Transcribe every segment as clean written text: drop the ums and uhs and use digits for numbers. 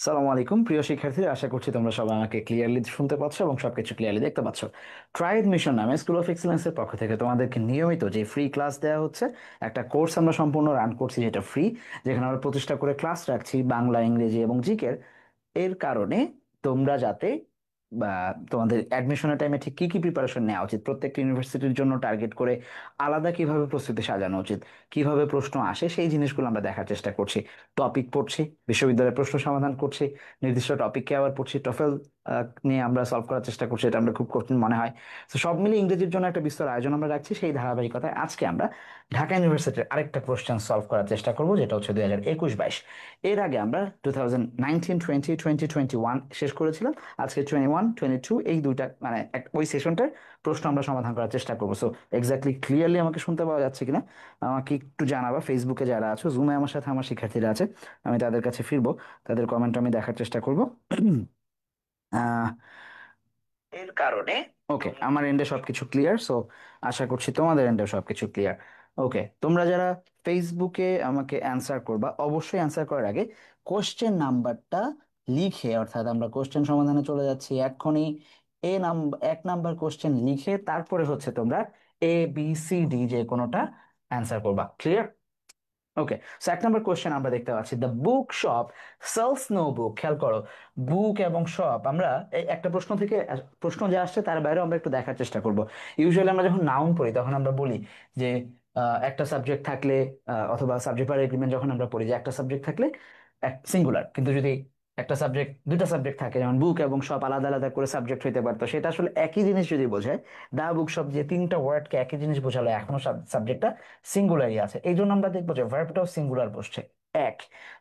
সালামু আলাইকুম প্রিয় শিক্ষার্থী, আশা করছি তোমরা সবাই আমাকে ক্লিয়ারলি শুনতে পাচ্ছ এবং সবকিছু ক্লিয়ারলি দেখতে পাচ্ছ। ট্রাইড মিশন নামে স্কুল অফ এক্সেলেন্সের পক্ষ থেকে তোমাদেরকে নিয়মিত যে ফ্রি ক্লাস দেওয়া হচ্ছে, একটা কোর্স আমরা সম্পূর্ণ রান করছি যেটা ফ্রি, যেখানে আমরা প্রতিষ্ঠা করে ক্লাস রাখছি বাংলা, ইংরেজি এবং জিকের। এর কারণে তোমরা যাতে বা তোমাদের অ্যাডমিশনের টাইমে ঠিক কি কি প্রিপারেশন নেওয়া উচিত, প্রত্যেকটা ইউনিভার্সিটির জন্য টার্গেট করে আলাদা কিভাবে প্রস্তুতি সাজানো উচিত, কিভাবে প্রশ্ন আসে, সেই জিনিসগুলো আমরা দেখার চেষ্টা করছি। টপিক পড়ছি, বিশ্ববিদ্যালয়ের প্রশ্ন সমাধান করছি, নির্দিষ্ট টপিককে আবার পড়ছি, টফেল নিয়ে আমরা সলভ করার চেষ্টা করছি, এটা আমরা খুব কঠিন মনে হয়। তো সব মিলিয়ে ইংরেজির জন্য একটা বিস্তর আয়োজন আমরা রাখছি। সেই ধারাবাহিকতায় আজকে আমরা ঢাকা ইউনিভার্সিটির আরেকটা কোশ্চেন সলভ করার চেষ্টা করব, যেটা হচ্ছে 2021-22। এর আগে আমরা 2019-20 2021 শেষ করেছিলাম। আজকে 21-22 এই দুইটা মানে ওই সেশনটার প্রশ্ন আমরা সমাধান করার চেষ্টা করবো। সো এক্স্যাক্টলি ক্লিয়ারলি আমাকে শুনতে পাওয়া যাচ্ছে কিনা আমাকে একটু জানাবা। ফেসবুকে যারা আছো, জুমে আমার সাথে আমার শিক্ষার্থীরা আছে, আমি তাদের কাছে ফিরবো, তাদের কমেন্ট আমি দেখার চেষ্টা করব। আহ এর কারণে ওকে, আমার এন্ডে সবকিছু ক্লিয়ার। সো আশা করছি তোমাদের এন্ডে সবকিছু ক্লিয়ার। ওকে, তোমরা যারা ফেসবুকে আমাকে অ্যান্সার করবা, অবশ্যই অ্যান্সার করার আগে কোশ্চেন নাম্বারটা লিখে, অর্থাৎ আমরা কোশ্চেন সমাধানে চলে যাচ্ছি এক্ষুনি, এক নাম্বার কোশ্চেন লিখে তারপরে হচ্ছে তোমরা ABCD যে কোনোটা অ্যান্সার করবা। ক্লিয়ার? ওকে, সো এক নম্বর কোশ্চেন আমরা দেখতে পাচ্ছি, the book shop sells no book. খেয়াল করো, বুক এবং শপ, আমরা এই একটা প্রশ্ন থেকে প্রশ্ন যে আসছে তার বাইরেও আমরা একটু দেখার চেষ্টা করব। ইউজুয়ালি আমরা যখন নাউন পড়ি তখন আমরা বলি যে একটা সাবজেক্ট থাকলে, অথবা সাবজেক্ট ভার্ব এগ্রিমেন্ট যখন আমরা পড়ি যে একটা সাবজেক্ট থাকলে এক সিঙ্গুলার, কিন্তু যদি একটা সাবজেক্ট দুইটা সাবজেক্ট থাকে, যেমন বুক এবং শপ আলাদা আলাদা করে সাবজেক্ট হইতে পারতো, সেটা আসলে একই জিনিস যদি বোঝায়। দা বুক শপ যে তিনটা ওয়ার্ডকে একই জিনিস বোঝালো, এখনো সাবজেক্টটা সিঙ্গুলারই আছে, এই জন্য আমরা দেখবো যে ভার্বটাও সিঙ্গুলার বসছে। এক,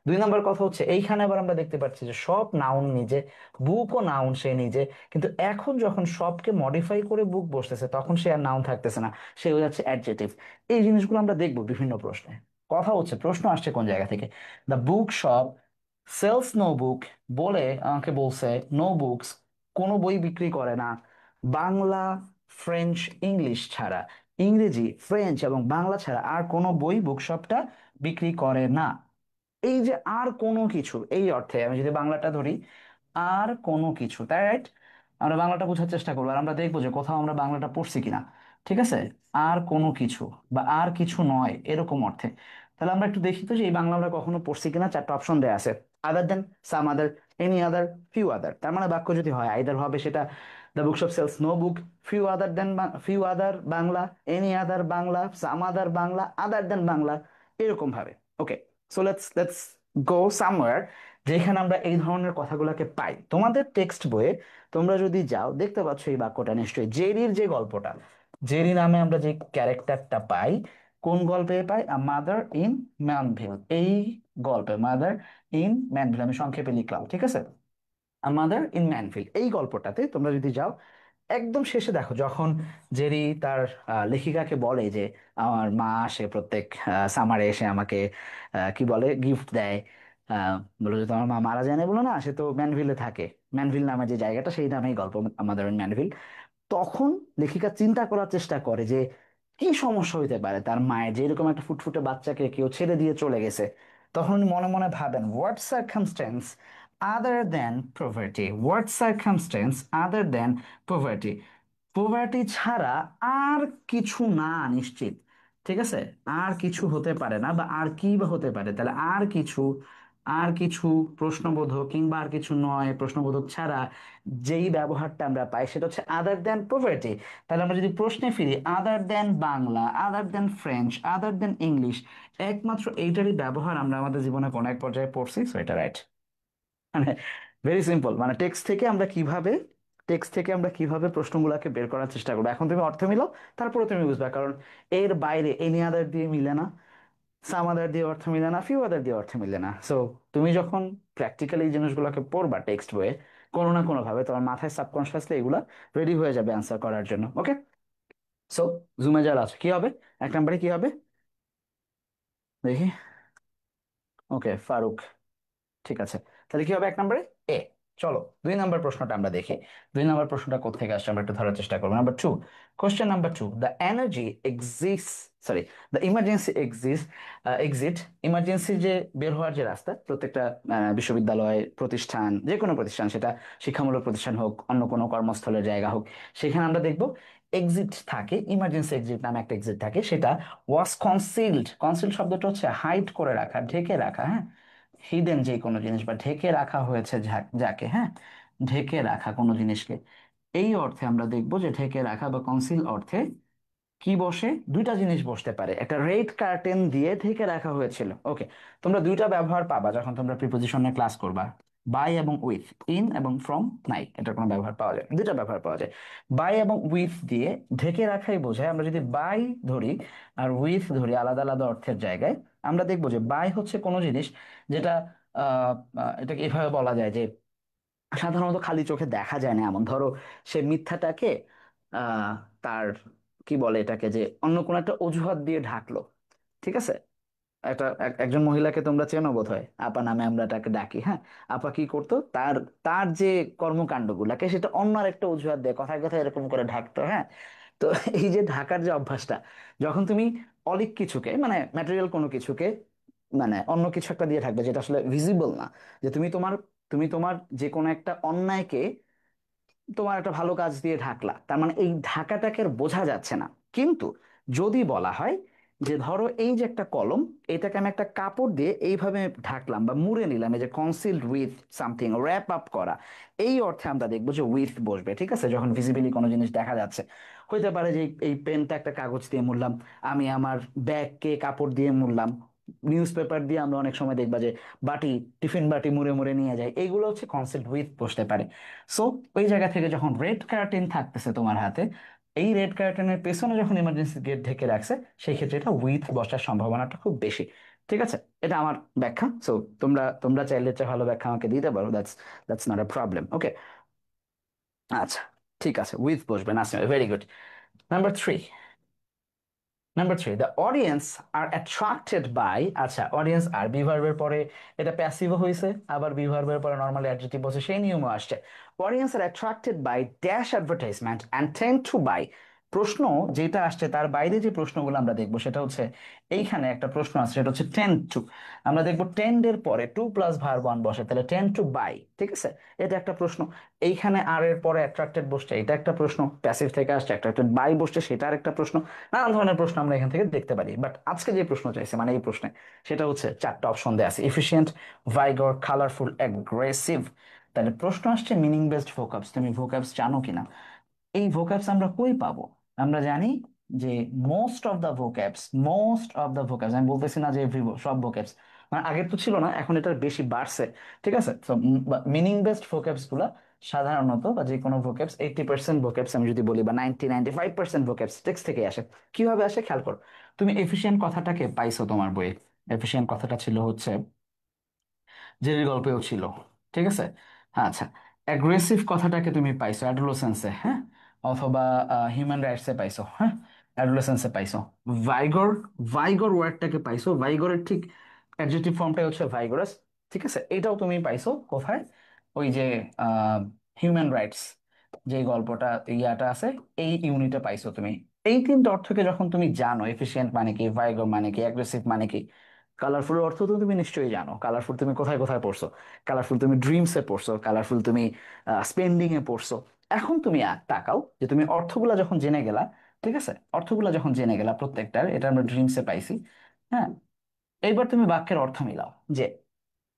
দুই নম্বর কথা হচ্ছে এইখানে আবার আমরা দেখতে পাচ্ছি যে সব নাউন নিজে, বুকও নাউন সে নিজে, কিন্তু এখন যখন সবকে মডিফাই করে বুক বসতেছে তখন সে আর নাউন থাকতেছে না, সে হয়ে যাচ্ছে অ্যাডজেটিভ। এই জিনিসগুলো আমরা দেখবো বিভিন্ন প্রশ্নে। কথা হচ্ছে প্রশ্ন আসছে কোন জায়গা থেকে, the book shop sells no book, বলে আমাকে বলছে নো বুকস, কোনো বই বিক্রি করে না, বাংলা, ফ্রেঞ্চ, ইংলিশ ছাড়া, ইংরেজি, ফ্রেঞ্চ এবং বাংলা ছাড়া আর কোনো বই বুকশপটা বিক্রি করে না। এই যে আর কোনো কিছু, এই অর্থে আমি যদি বাংলাটা ধরি, আর কোনো কিছু, তাই রাইট? আমরা বাংলাটা বোঝার চেষ্টা করবো আর আমরা দেখবো যে কোথাও আমরা বাংলাটা পড়ছি কিনা। ঠিক আছে, আর কোনো কিছু বা আর কিছু নয় এরকম অর্থে। তাহলে আমরা একটু দেখি তো যে এই বাংলা আমরা কখনো পড়ছি কিনা। চারটা অপশন দেয়া আছে, আদার দেন, সাম আদার, এনি আদার, ফিউ আদার। তার মানে বাক্য যদি হয় আইদার হবে সেটা the book shop sells no book, few other than, few other Bangla, any other Bangla, some other Bangla, other than Bangla, এরকম ভাবে। Okay, so let's go somewhere যেখানে আমরা এই ধরনের কথাগুলোকে পাই। তোমাদের টেক্সট বইয়ে তোমরা যদি যাও দেখতে পাচ্ছ এই বাক্যটা নিশ্চয়ই, জেরির যে গল্পটা, জেরি নামে আমরা যে ক্যারেক্টারটা পাই, কোন গল্পে পাই? মাদার ইন ম্যানভিল, এই গল্পে মাদার ইন ম্যানভিল, আমি সংক্ষেপে লিখলাম, ঠিক আছে? মাদার ইন ম্যানভিল এই গল্পটাতে তোমরা যদি যাও, একদম শেষে দেখো যখন জেরি তার লেখিকাকে বলে যে আমার মা আসে প্রত্যেক সামারে, এসে আমাকে কি বলে, গিফট দেয়। বলো যে তোমার মা মারা যায় না, বলো না, সে তো ম্যানভিলে থাকে, ম্যানভিল নামে যে জায়গাটা, সেই নামেই গল্প আমাদের ম্যানভিল। তখন লেখিকা চিন্তা করার চেষ্টা করে যে কি সমস্যা হইতে পারে তার মায়ের, যে এরকম একটা ফুটফুটে বাচ্চাকে কেউ ছেড়ে দিয়ে চলে গেছে। তখন উনি মনে মনে ভাবেন, what circumstances other than poverty, what circumstances other than poverty, poverty ছাড়া আর কিছু না নিশ্চিত। ঠিক আছে, আর কিছু হতে পারে না, বা আর কি বা হতে পারে, তাহলে আর কিছু, আর কিছু প্রশ্নবোধক কিংবা আর কিছু নয় প্রশ্নবোধক ছাড়া যেই ব্যবহারটা আমরা পাই সেটা হচ্ছে আদার দেন প্রভার্টি। তাহলে আমরা যদি প্রশ্নে ফিরি, আদার দেন বাংলা, আদার দেন ফ্রেঞ্চ, আদার দেন ইংলিশ, একমাত্র এইটারই ব্যবহার আমরা আমাদের জীবনে কোনো এক পর্যায়ে পড়ছি, সো এটা রাইট। মানে ভেরি সিম্পল, মানে টেক্সট থেকে আমরা কিভাবে প্রশ্নগুলোকে বের করার চেষ্টা করবো। এখন তুমি অর্থ মিলাও, তারপরে তুমি বুঝবে, কারণ এর বাইরে এনি আদার দিয়ে মিলে না, সাম আদার দিয়ে অর্থ মিলে না, ফিউ আদার দিয়ে অর্থ মিলে না। সো তুমি যখন প্র্যাকটিক্যালি এই জিনিসগুলোকে পড়বা টেক্সট বইয়ে, কোনো না কোনো ভাবে তোমার মাথায় সাবকনসিয়াসলি এগুলা রেডি হয়ে যাবে অ্যান্সার করার জন্য। ওকে, সো জুমে যারা আছে কি হবে, এক নম্বরে কি হবে দেখি। ওকে, ফারুক, ঠিক আছে। তাহলে কি হবে এক নম্বরে? এ। চলো দুই নম্বর প্রশ্নটা আমরা দেখি। দুই নম্বর প্রশ্নটা কোথা থেকে আসছে আমরা একটু ধরার চেষ্টা করবো। Number two, question number two, the energy exist sorry, the emergency exit, emergency যে বের হওয়ার যে রাস্তা, প্রত্যেকটা বিশ্ববিদ্যালয়, প্রতিষ্ঠান, যে কোনো প্রতিষ্ঠান, সেটা শিক্ষামূলক প্রতিষ্ঠান হোক, অন্য কোনো কর্মস্থলের জায়গা হোক, সেখানে আমরা দেখব এক্সিট থাকে, ইমার্জেন্সি এক্সিট নামে একটা এক্সিট থাকে, সেটা ওয়াজ কনসিলড। কনসিলড শব্দটা হচ্ছে হাইড করে রাখা, ঢেকে রাখা, হ্যাঁ, হিডেন যে কোনো জিনিস বা ঢেকে রাখা হয়েছে যাকে, হ্যাঁ, ঢেকে রাখা কোনো জিনিসকে, এই অর্থে আমরা দেখব যে ঢেকে রাখা বা কনসিল অর্থে কি বসে, দুইটা জিনিস বসতে পারে। একটা রেড কার্টেন দিয়ে ঢেকে রাখা হয়েছিল। ওকে, তোমরা দুইটা ব্যবহার পাবা যখন তোমরা প্রিপোজিশনে ক্লাস করবা, বাই এবং উইথ, ইন এবং ফ্রম নাই, এটার কোনো ব্যবহার পাওয়া যায়, দুইটা ব্যবহার পাওয়া যায়। বাই এবং উইথ দিয়ে ঢেকে রাখাই বোঝায়। আমরা যদি বাই ধরি আর উইথ ধরি আলাদা আলাদা অর্থের জায়গায়, আমরা দেখবো যে বাই হচ্ছে কোনো জিনিস যেটা এটাকে এভাবে বলা যায় যে সাধারণত খালি চোখে দেখা যায় না এমন। ধরো সে মিথ্যাটাকে আহ তার কি বলে এটাকে, যে অন্য কোনো একটা অজুহাত দিয়ে ঢাকলো, ঠিক আছে। একজন মহিলাকে তোমরা চেনো বোধহয়, আপা নামে আমরা তাকে ডাকি, হ্যাঁ। আপা কি করতো, তার তার যে কর্মকাণ্ড গুলাকে সেটা অন্য একটা অজুহাত দিয়ে কথায় কথায় এরকম করে ঢাকতো, হ্যাঁ। তো এই যে ঢাকার যে অভ্যাসটা, যখন তুমি অলিক কিছুকে, মানে ম্যাটেরিয়াল কোনো কিছুকে, মানে অন্য কিছু একটা দিয়ে ঢাকবে যেটা আসলে ভিজিবল না, যে তুমি তোমার যে কোনো একটা অন্যায়কে তোমার একটা ভালো কাজ দিয়ে ঢাকলা, তার মানে এই ঢাকাটাকে আর বোঝা যাচ্ছে না। কিন্তু যদি বলা হয় যে ধরো এই যে একটা কলম, এটাকে আমি একটা কাপড় দিয়ে এইভাবে ঢাকলাম বা মুড়ে নিলাম, এই যে কনসিলড উইথ সামথিং, র্যাপ আপ করা, এই অর্থে আমরা দেখবো যে উইথ বসবে, ঠিক আছে, যখন ভিজিবিলি কোনো জিনিস দেখা যাচ্ছে। হইতে পারে যে এই পেনটা একটা কাগজ দিয়ে মুড়লাম, আমি আমার ব্যাগকে কাপড় দিয়ে মুড়লাম, নিউজ পেপার দিয়ে আমরা অনেক সময় দেখবা যে বাটি, টিফিন বাটি মুড়ে মুড়ে নিয়ে যায়, এইগুলো হচ্ছে কনসিলড উইথ বসতে পারে। সো ওই জায়গা থেকে যখন রেড কার্টেন থাকতেছে তোমার হাতে, এই রেড কার্টেনের পেছনে যখন ইমার্জেন্সি গেট ঢেকে রাখছে, সেই ক্ষেত্রে এটা উইথ বসার সম্ভাবনাটা খুব বেশি। ঠিক আছে, এটা আমার ব্যাখ্যা। সো তোমরা তোমরা চাইলে একটা ভালো ব্যাখ্যা আমাকে দিতে পারো, that's that's not a problem. Okay, আচ্ছা, ঠিক আছে, উইথ বসবে না, very good. Number 3, number 3, the audience are attracted by, আচ্ছা, অডিয়েন্স আর বি ভার্বের পরে এটা প্যাসিভও হয়েছে, আবার বি ভার্বের পরে নর্মালি অ্যাডজেক্টিভ বসে, সেই নিয়মও আসছে। Audience are attracted by dash advertisement and tend to buy. প্রশ্ন যেটা আসছে তার বাইরে যে প্রশ্নগুলো আমরা দেখবো সেটা হচ্ছে, এইখানে একটা প্রশ্ন আছে, সেটা হচ্ছে টেন্ড টু। আমরা দেখবো টেন্ড এর পরে টু প্লাস ভার্ব ওয়ান বসে, তাহলে টেন্ড টু বাই, ঠিক আছে, এটা একটা প্রশ্ন। এইখানে আর এর পরে অ্যাট্রাক্টেড বসছে, এটা একটা প্রশ্ন, প্যাসিভ থেকে আসছে, অ্যাট্রাক্টেড বাই বসছে, সেটা আরেকটা প্রশ্ন। নানান ধরনের প্রশ্ন আমরা এখান থেকে দেখতে পারি, বাট আজকে যে প্রশ্ন চাইছে, মানে এই প্রশ্নে, সেটা হচ্ছে চারটা অপশন দেওয়া আছে: এফিশিয়েন্ট, ভাইগর, কালারফুল, অ্যাগ্রেসিভ। তাহলে প্রশ্ন আসছে মিনিং বেসড ভোকাবস, তুমি ভোকাবস জানো কিনা। এই ভোক্যাবস আমরা কই পাবো? আমরা জানি যে মোস্ট অফ দ্য ভোক্যাবস, আমি বলতেছি না যে সব ভোক্যাবস, মানে আগের তো ছিল না, এখন এটা বেশি বাড়ছে, ঠিক আছে। তো মিনিং বেসড ভোক্যাবস গুলা সাধারণত, বা যে কোনো ভোক্যাবস, 80% ভোক্যাবস আমি যদি বলি, বা 95% ভোক্যাবস টেক্সট থেকে আসে। কিভাবে আসে খেয়াল করো। তুমি এফিশিয়েন্ট কথাটাকে পাইছো তোমার বইয়ে, এফিশিয়েন্ট কথাটা ছিল হচ্ছে জেরির গল্পেও ছিল, ঠিক আছে। হ্যাঁ, আচ্ছা, অ্যাগ্রেসিভ কথাটাকে তুমি পাইছো অ্যাডোলেসেন্সে, হ্যাঁ, অথবা হিউম্যান রাইটসে পাইছো, হ্যাঁ, অ্যাডোলেসেন্সে পাইছো। ভাইগর, ভাইগর ওয়ার্ডটাকে পাইছো, ভাইগরের ঠিক অ্যাডজেক্টিভ ফর্মটাই হচ্ছে ভাইগরাস, ঠিক আছে। এটাও তুমি পাইছো কোথায়, ওই যে হিউম্যান রাইটস যে গল্পটা, ইয়াটা আছে, এই ইউনিটে পাইছো তুমি। এই তিনটা অর্থকে যখন তুমি জানো, এফিশিয়েন্ট মানে কি, ভাইগর মানে কি, অ্যাগ্রেসিভ মানে কি, কালারফুল অর্থ তো তুমি নিশ্চয়ই জানো। কালারফুল তুমি কোথায় কোথায় পড়ছো, কালারফুল তুমি ড্রিমসে পড়ছো, কালারফুল তুমি স্পেন্ডিং এ পড়ছো। এখন তুমি তাকাও যে তুমি অর্থগুলা যখন জেনে গেলা, ঠিক আছে, অর্থগুলা যখন জেনে গেলা প্রত্যেকটার, এটা আমরা ড্রিমসে পাইছি, হ্যাঁ। এইবার তুমি বাক্যের অর্থ মিলাও যে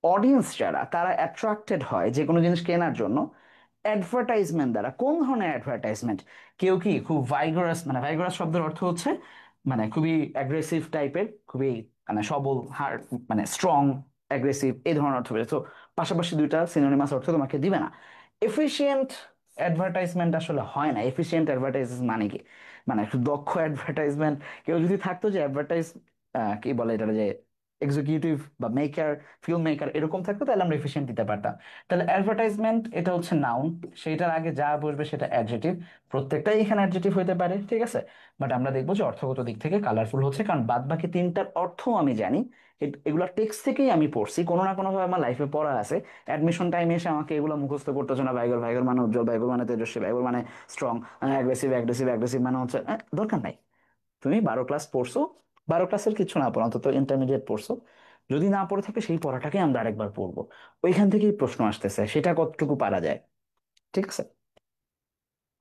অডিয়েন্স যারা, তারা অ্যাট্রাক্টেড হয় যে কোনো জিনিস কেনার জন্য অ্যাডভার্টাইজমেন্ট দ্বারা। কোন ধরনের অ্যাডভার্টাইজমেন্ট? কেউ কি খুব ভাইগরাস, মানে ভাইগরাস শব্দের অর্থ হচ্ছে মানে খুবই অ্যাগ্রেসিভ টাইপের, খুবই মানে সবল, হার্ড, মানে স্ট্রং, অ্যাগ্রেসিভ, এই ধরনের অর্থ পেয়েছে। তো পাশাপাশি দুইটা সিনোনিমাস অর্থ তোমাকে দিবে না। এফিশিয়েন্ট অ্যাডভার্টাইজমেন্ট আসলে হয় না। এফিশিয়েন্ট অ্যাডভার্টাইজ মানে কি, মানে একটু দক্ষ অ্যাডভার্টাইজমেন্ট। কেউ যদি থাকতো যে অ্যাডভার্টাইজ, কি বলে এটা, যে এক্সিকিউটিভ বা মেকার, ফিল্ম মেকার এরকম থাকতো, তাহলে আমরা এফিশিয়েন্ট দিতে পারতাম। তাহলে অ্যাডভার্টাইজমেন্ট এটা হচ্ছে নাউন, সেইটার আগে যা বসবে সেটা অ্যাডজেটিভ। প্রত্যেকটাই এখানে অ্যাডজেটিভ হতে পারে, ঠিক আছে। বাট আমরা দেখবো যে অর্থগত দিক থেকে কালারফুল হচ্ছে, কারণ বাদ বাকি তিনটার অর্থ আমি জানি। এগুলা টেক্সট থেকেই আমি পড়ছি, কোনো না কোনো ভাবে আমার লাইফে পড়া আছে। অ্যাডমিশন টাইমে এসে আমাকে এগুলো মুখস্থ করতে হচ্ছে না, ভাইগর, ভাইগর মানে উজ্জ্বল, ভাইগর মানে তেজস্বী, ভাইগর মানে স্ট্রং, অ্যাগ্রেসিভ, অ্যাগ্রেসিভ, অ্যাগ্রেসিভ মানে হচ্ছে দরকার নাই। তুমি 12 ক্লাস পড়ছো, 12 ক্লাসের কিছু না পড়ো, অন্তত ইন্টারমিডিয়েট পড়ছো, যদি না পড়ে থাকে সেই পড়াটাকে আমরা আরেকবার পড়বো। ওইখান থেকেই প্রশ্ন আসতেছে, সেটা কতটুকু পারা যায়। ঠিক আছে।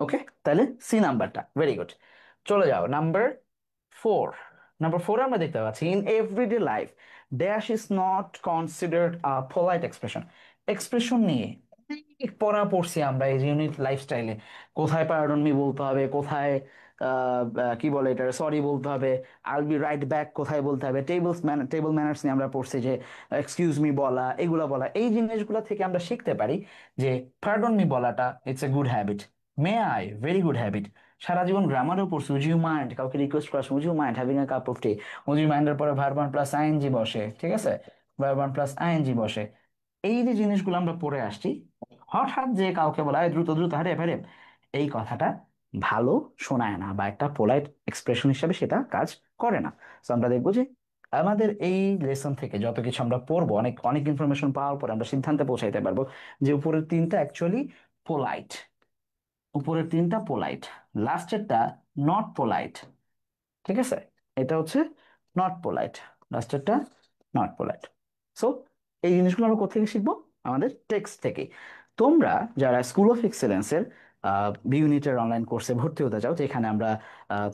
ওকে, তাহলে সি নাম্বারটা ভেরি গুড। চলে যাও নাম্বার 4। নাম্বার 4 আমরা দেখতে পাচ্ছি in everyday life dash is not considered a polite expression. Expression নিয়ে অনেক পড়া পড়ছি আমরা এই ইউনিট লাইফস্টাইলে। কোথায় পারডন মি বলতে হবে, কোথায় কি বলে এটা, সরি বলতে হবে, আইল বি রাইট ব্যাক কোথায় বলতে হবে, টেবল ম্যানার্স নিয়ে আমরা পড়ছি যে এক্সকিউজ মি বলা, এগুলা বলা, এই জিনিসগুলো থেকে আমরা শিখতে পারি যে পারডন মি বলাটা it's a good habit. May I, very good habit. সারা জীবন গ্রামারও পড়ছি, উজ ইউ মাইন্ড, কাউকে রিকোয়েস্ট করার সময় would you mind having a cup of tea, would you মাইন্ডের পরে ভার্ব ওয়ান প্লাস আইএনজি বসে, ঠিক আছে, ভার্ব ওয়ান প্লাস আইএনজি বসে। এই যে জিনিসগুলো আমরা পড়ে আসছি, হঠাৎ যে কাউকে বলা হয় দ্রুত দ্রুত হারে হারে, এই কথাটা ভালো শোনায় না, বা একটা পোলাইট এক্সপ্রেশন হিসাবে সেটা কাজ করে না। তো আমরা দেখবো যে আমাদের এই লেসন থেকে যত কিছু আমরা পড়বো, অনেক অনেক ইনফরমেশন পাওয়ার পর আমরা সিদ্ধান্তে পৌঁছাইতে পারবো যে উপরের তিনটা অ্যাকচুয়ালি পোলাইট, উপরের তিনটা পোলাইট, লাস্টেরটা নট পোলাইট। ঠিক আছে, এটা হচ্ছে নট পোলাইট, লাস্টেরটা নট পোলাইট। সো এই জিনিসগুলো আমরা কোথা থেকে শিখবো? আমাদের টেক্সট থেকে। তোমরা যারা স্কুল অফ এক্সেলেন্সের বি ইউনিটের অনলাইন কোর্সে ভর্তি হতে চাও, যেখানে আমরা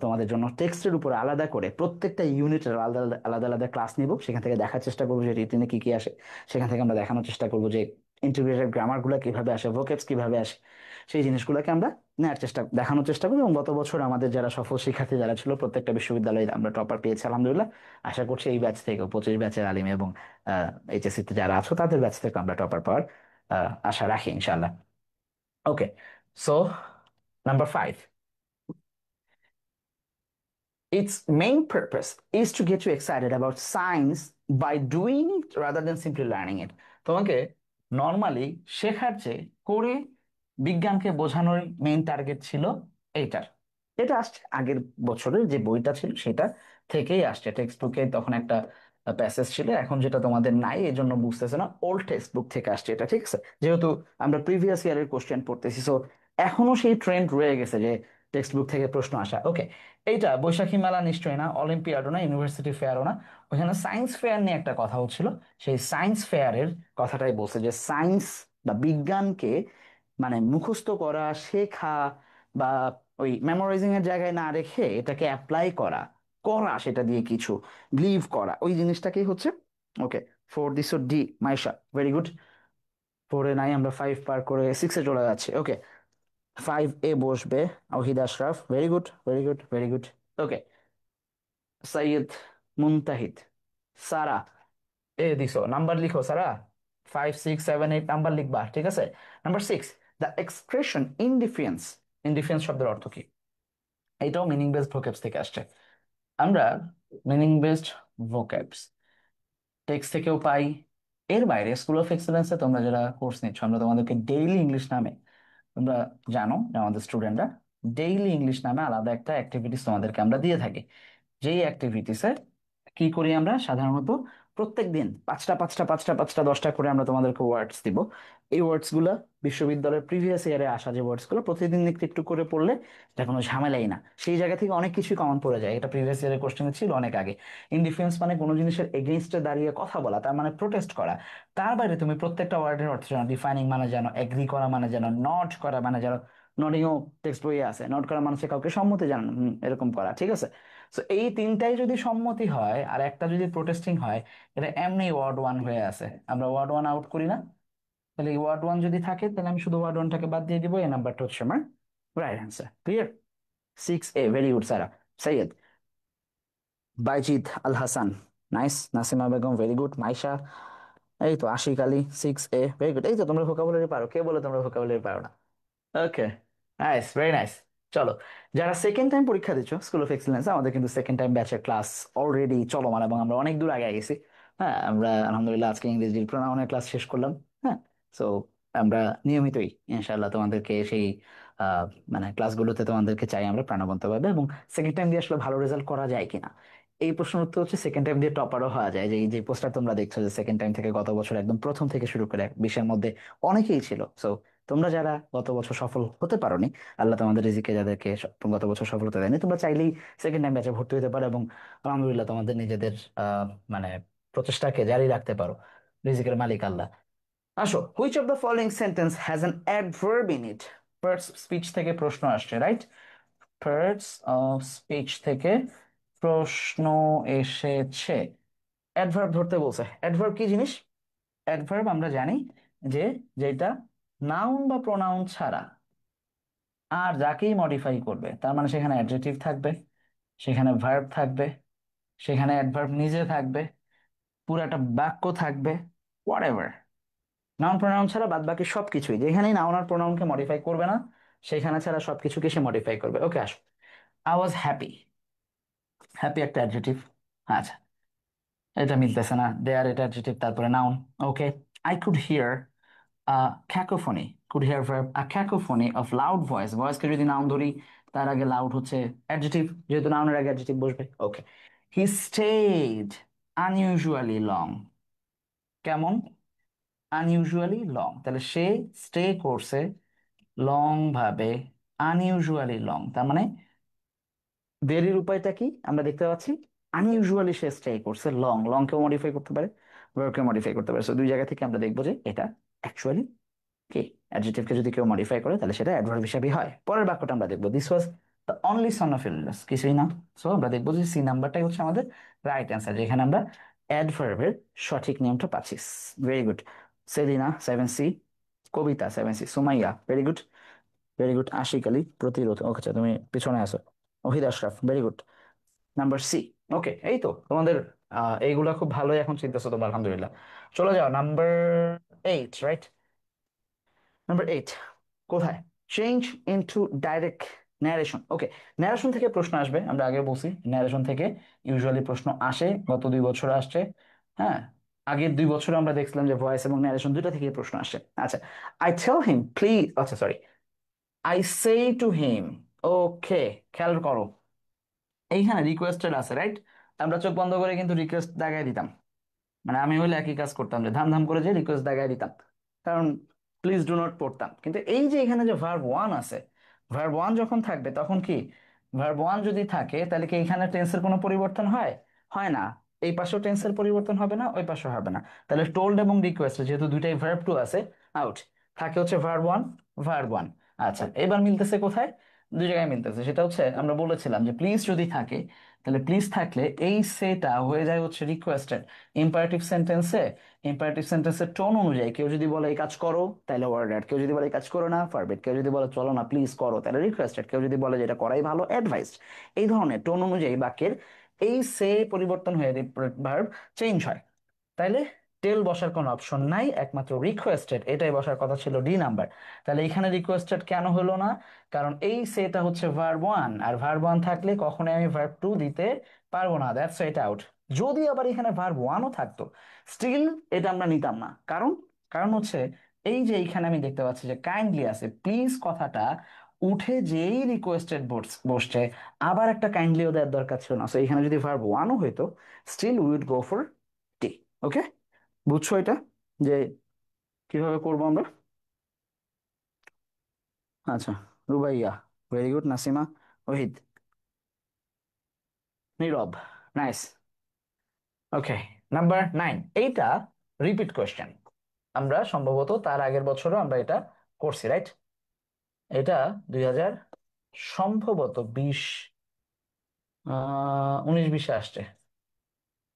তোমাদের জন্য টেক্সটের উপর আলাদা করে প্রত্যেকটা ইউনিটের আলাদা আলাদা আলাদা আলাদা ক্লাস নিব, সেখান থেকে দেখার চেষ্টা করবো যে রিটেনে কি কি আসে, সেখান থেকে আমরা দেখানোর চেষ্টা করবো যে ইন্টিগ্রেটেড গ্রামারগুলো কিভাবে আসে, ভোকেবস কিভাবে আসে, সেই জিনিসগুলোকে আমরা নেওয়ার চেষ্টা দেখানোর চেষ্টা করি। এবং গত বছর আমাদের যারা সফল শিক্ষার্থী যারা ছিল, প্রত্যেকটা বিশ্ববিদ্যালয়ে আমরা টপার পেয়েছি আলহামদুলিল্লাহ। আশা করছি এই ব্যাচ থেকে 25 ব্যাচের আলিম এবং এইচএসসি তে যারা আছো তাদের ব্যাচ থেকে আমরা টপার পাওয়ার আশা রাখি ইনশাল্লাহ। ওকে, so number 5, its main purpose is to get you excited about science by doing it rather than simply learning it. তোমাকে নর্মালি শেখার চেয়ে করে বিজ্ঞানকে বোঝানোর মেইন টার্গেট ছিল এইটার। এটা আসছে আগের বছরের যে বইটা ছিল সেটা থেকেই আসছে। টেক্সট বুকে তখন একটা প্যাসেজ ছিল, এখন যেটা তোমাদের নাই এই জন্য বুঝতেছে না, ওল্ড টেক্সট বুক থেকে আসছে এটা। ঠিক আছে, যেহেতু আমরা প্রিভিয়াস ইয়ারের কোশ্চেন পড়তেছি, সো এখনো সেই ট্রেন্ড রয়ে গেছে যে টেক্সট বুক থেকে প্রশ্ন আসা। ওকে, এইটা বৈশাখী মেলা নিশ্চয়ই না, অলিম্পিয়াডও না, ইউনিভার্সিটি ফেয়ারও না, ওখানে সায়েন্স ফেয়ার নিয়ে একটা কথা হচ্ছিল। সেই সায়েন্স ফেয়ারের কথাটাই বলছে যে সায়েন্স বা বিজ্ঞানকে মানে মুখস্থ করা, শেখা, বা ওই মেমোরাইজিং এর জায়গায় না রেখে এটাকে অ্যাপ্লাই করা, করা সেটা দিয়ে কিছু লিভ করা, ওই জিনিসটাকেই হচ্ছে। Okay, 4 this D, Maisha very good. 4-এ নাই, আমরা 5 পার করে 6-এ চলে যাচ্ছি। ওকে, 5-এ বসবে Ohid Ashraf, very good very good very good. Okay, Syed, Muntahid, Sara, A দিছো নাম্বার লিখো সারা, 5 6 7 8 নাম্বার লিখবা, ঠিক আছে। Number 6, the expression indifference. Indifference শব্দের অর্থ কি? এটাও মিনিং বেসড ভোকেবস থেকে আসছে। আমরা মিনিং বেসড ভোকেবস টেক্সট থেকেও পাই। এর বাইরে স্কুল অফ এক্সেলেন্সে তোমরা যারা কোর্স নিচ্ছ, আমরা তোমাদেরকে ডেইলি ইংলিশ নামে, তোমরা জানো যে আমাদের স্টুডেন্টরা ডেইলি ইংলিশ নামে আলাদা একটা অ্যাক্টিভিটিস তোমাদেরকে আমরা দিয়ে থাকি। যেই অ্যাক্টিভিটিসে কি করি আমরা সাধারণত, প্রত্যেক দিন 5টা 5টা 5টা 5টা 10টা করে আমরা তোমাদেরকে ওয়ার্ডস দিব। এই ওয়ার্ডস গুলা বিশ্ববিদ্যালয়ের প্রিভিয়াস ইয়ারে আসা যে ওয়ার্ডস গুলো প্রতিদিন একটু একটু করে পড়লে এটা কোনো ঝামেলাই না, সেই জায়গা থেকে অনেক কিছুই কমন পড়ে যায়। এটা প্রিভিয়াস ইয়ারের কোশ্চেনে ছিল অনেক আগে। ইনডিফেন্স মানে কোনো জিনিসের এগেইনস্টে দাঁড়িয়ে কথা বলা, তার মানে প্রোটেস্ট করা। তার বাইরে তুমি প্রত্যেকটা ওয়ার্ডের অর্থ জানো, ডিফাইনিং মানে জানো, এগ্রি করা মানে জানো, নট করা মানে জানো, নটিংও টেক্সট বইয়ে আছে, নট করা মানে হচ্ছে কাউকে সম্মতি জানানো, এরকম করা। ঠিক আছে, তো এই তিনটাই যদি সম্মতি হয় আর একটা যদি প্রোটেস্টিং হয়, এটা এমনি ওয়ার্ড 1 হয়ে আছে। আমরা ওয়ার্ড 1 আউট করি না? তাহলে এই ওয়ার্ড 1 যদি থাকে তাহলে আমি শুধু ওয়ার্ড 1টাকে বাদ দিয়ে দিব, এই নাম্বারটা হচ্ছে আমার রাইট অ্যান্সার। ক্লিয়ার? 6-এ very good Sara. Syed, Bayezid Al Hasan, nice. Nasima Begum very good. Maisha, এই তো আশিক আলী, 6-এ ভেরি গুড। এই তো তোমরা ভোকাবুলারি পারো, কে বলে তোমরা ভোকাবুলারি পারো না? ওকে, নাইস, ভেরি নাইস। চলো, যারা সেকেন্ড টাইম পরীক্ষা দিচ্ছ স্কুল অফ এক্সেলেন্স, আমাদের কিন্তু সেকেন্ড টাইম ব্যাচের ক্লাস অলরেডি চলমান এবং আমরা অনেক দূর আগে গেছি। হ্যাঁ, আমরা আলহামদুলিল্লাহ আজকে ইংরেজির প্রণয়নের ক্লাস শেষ করলাম। হ্যাঁ, সো আমরা নিয়মিতই ইনশাআল্লাহ তোমাদেরকে সেই আহ, মানে ক্লাসগুলোতে তোমাদেরকে চাই আমরা প্রাণবন্তভাবে। এবং সেকেন্ড টাইম দিয়ে আসলে ভালো রেজাল্ট করা যায় কিনা, এই প্রশ্নের উত্তর হচ্ছে সেকেন্ড টাইম দিয়ে টপারও হওয়া যায়। যে এই যে পোস্টার তোমরা দেখছো যে সেকেন্ড টাইম থেকে গত বছর একদম প্রথম থেকে শুরু করে 20-এর মধ্যে অনেকেই ছিল। সো তোমরা যারা গত বছর সফল হতে পারোনি, আল্লাহ তোমাদের রিজিকে যাদেরকে গত বছর সফলতা দেয়নি, তোমরা চাইলেই সেকেন্ড টাইম ব্যাচে ভর্তি হতে পারো এবং আলহামদুলিল্লাহ তোমাদের নিজেদের মানে প্রচেষ্টাকে জারি রাখতে পারো। রিজিকের মালিক আল্লাহ। আসো, which of the following sentence has an adverb in it? Parts speech থেকে প্রশ্ন আসছে, রাইট? পার্টস অফ স্পিচ থেকে প্রশ্ন এসেছে। অ্যাডভার্ব ধরতে বলছে। অ্যাডভার্ব কি জিনিস? অ্যাডভার্ব আমরা জানি যে যেটা নাউন বা প্রোনাউন ছাড়া আর যাকেই মডিফাই করবে, তার মানে সেখানে অ্যাডজেক্টিভ থাকবে, সেখানে ভার্ব থাকবে, সেখানে অ্যাডভার্ব নিজে থাকবে, পুরো একটা বাক্য থাকবে, হোয়াট এভার। নাউন প্রোনাউন ছাড়া বাদ বাকি সবকিছুই, যেখানেই নাউন আর প্রোনাউনকে মডিফাই করবে না, সেখানে ছাড়া সবকিছুকে সে মডিফাই করবে। ওকে, আসো। I was happy. হ্যাপি একটা অ্যাডজেক্টিভ। আচ্ছা, এটা মিলতেছে না, দেয়ার এটা অ্যাডজেক্টিভ, তারপরে noun. Okay. I could hear cacophony. Could hear verb, a cacophony of loud voice. ভয়েসকে যদি নাউন ধরি, তার আগে লাউড হচ্ছে অ্যাডজেক্টিভ, যেহেতু নাউনের আগে অ্যাডজেক্টিভ বসবে। Okay. He stayed unusually long. কেমন? Unusually long. তাহলে সে স্টে করছে লং ভাবে, আনইউজুয়ালি লং, তার মানে দেরির উপায়টা কি আমরা দেখতে পাচ্ছি? আনইউজুয়ালি সে স্টে করছে লং। লং কেও মডিফাই করতে পারে, ভার্বকে মডিফাই করতে পারে। সো দুই জায়গা থেকে আমরা দেখবো যে এটা অ্যাকচুয়ালি কি, অ্যাডজেক্টিভকে যদি কেউ মডিফাই করে তাহলে সেটা অ্যাডভার্ব হিসাবে হয়। পরের বাক্যটা আমরা দেখবো, this was the only son of Elias. কিছুই না। সো আমরা দেখবো যে সি নাম্বারটাই হচ্ছে আমাদের রাইট অ্যান্সার, যেখানে আমরা অ্যাডভার্বের সঠিক নিয়মটা পাচ্ছি। Very good. Selina 7C, Kabita 7C, Sumaiya very good, very good. Ashik Ali প্রতিরোধ, ওকে, আচ্ছা তুমি পিছনে আছো। Ohid Ashraf very good. Number C. Okay, এই তো তোমাদের এইগুলা খুব ভালোই এখন চিন্তাছো তোমরা, আলহামদুলিল্লাহ। চলে যাও নাম্বার 8, রাইট? নাম্বার 8 কোথায়? Change into direct narration. Okay, narration থেকে প্রশ্ন আসবে, আমরা আগে বলছি ন্যারেশন থেকে ইউজুয়ালি প্রশ্ন আসে, গত 2 বছর আসছে। হ্যাঁ, আগের 2 বছর আমরা দেখছিলাম যে ভয়েস এবং ন্যারেশন দুইটা থেকে প্রশ্ন আসে। আচ্ছা, আই টেল হিম প্লিজ, আচ্ছা sorry, I say to him. Okay, খেয়াল করো, এইখানে রিকোয়েস্টেড আছে, রাইট? আমরা চোখ বন্ধ করে কিন্তু রিকোয়েস্ট দাগায় দিতাম, মানে আমি হলে একই কাজ করতাম, যে ধাম ধাম করে যে রিকোয়েস্ট দাগায় দিতাম, কারণ প্লিজ ডু নট পড়তাম। কিন্তু এই যে এখানে যে ভার্ব ওয়ান আছে, ভার্ব ওয়ান যখন থাকবে তখন কি, ভার্ব ওয়ান যদি থাকে তাহলে কি এখানে টেন্সের কোনো পরিবর্তন হয়? হয় না। এই পাশেও টেন্সের পরিবর্তন হবে না, ওই পাশেও হবে না। তাহলে টোল্ড এবং রিকোয়েস্ট যেহেতু দুইটাই ভার্ব টু আছে, আউট। থাকে হচ্ছে ভার্ব ওয়ান, ভার্ব ওয়ান। আচ্ছা, এবার মিলতেছে কোথায়? দুই জায়গায় মিলতেছে, সেটা হচ্ছে আমরা বলেছিলাম যে প্লিজ যদি থাকে, তাহলে প্লিজ থাকলে এই সেটা হয়ে যায় হচ্ছে রিকোয়েস্টেড। ইম্পারেটিভ সেন্টেন্সে, ইম্পারেটিভ সেন্টেন্সের টোন অনুযায়ী কেউ যদি বলে এই কাজ করো তাহলে ওয়ার্ডেড, কেউ যদি বলে এই কাজ করো না ফারবেট, কেউ যদি বলে চলো না প্লিজ করো তাহলে রিকোয়েস্টেড, কেউ যদি বলে যেটা করাই ভালো অ্যাডভাইসড। এই ধরনের টোন অনুযায়ী বাক্যের এই সে পরিবর্তন হয়ে ভার্ব চেঞ্জ হয়। তাইলে টেল বসার কোনো অপশন নাই, একমাত্র রিকোয়েস্টেড এটাই বসার কথা ছিল ডি নাম্বার। তাহলে এখানে রিকোয়েস্টেড কেন হলো না? কারণ এই সেটা হচ্ছে ভার্ব ওয়ান, আর ভার্ব ওয়ান থাকলে কখনোই আমি ভার্ব টু দিতে পারবো না, দ্যাটস ইট আউট। যদি আবার এখানে ভার্ব ওয়ানও থাকতো, স্টিল এটা আমরা নিতাম না। কারণ, কারণ হচ্ছে এই যে এইখানে আমি দেখতে পাচ্ছি যে কাইন্ডলি আছে, প্লিজ কথাটা উঠে যেই রিকোয়েস্টেড বসছে, আবার একটা কাইন্ডলিও দেওয়ার দরকার ছিল না। সো এখানে যদি ভার্ব ওয়ানও হইতো, স্টিল উইড গো ফর টি। ওকে, বুঝছো এটা যে কিভাবে করবো আমরা? আচ্ছা, রুবাইয়া ভেরি গুড, নাসিমা, ওহিদ, নীরব, নাইস। ওকে, নাম্বার 9, এইটা রিপিট কোয়েশ্চেন। আমরা সম্ভবত তার আগের বছরও আমরা এটা করছি, রাইট? এটা 2000 সম্ভবত 19-20 আসছে,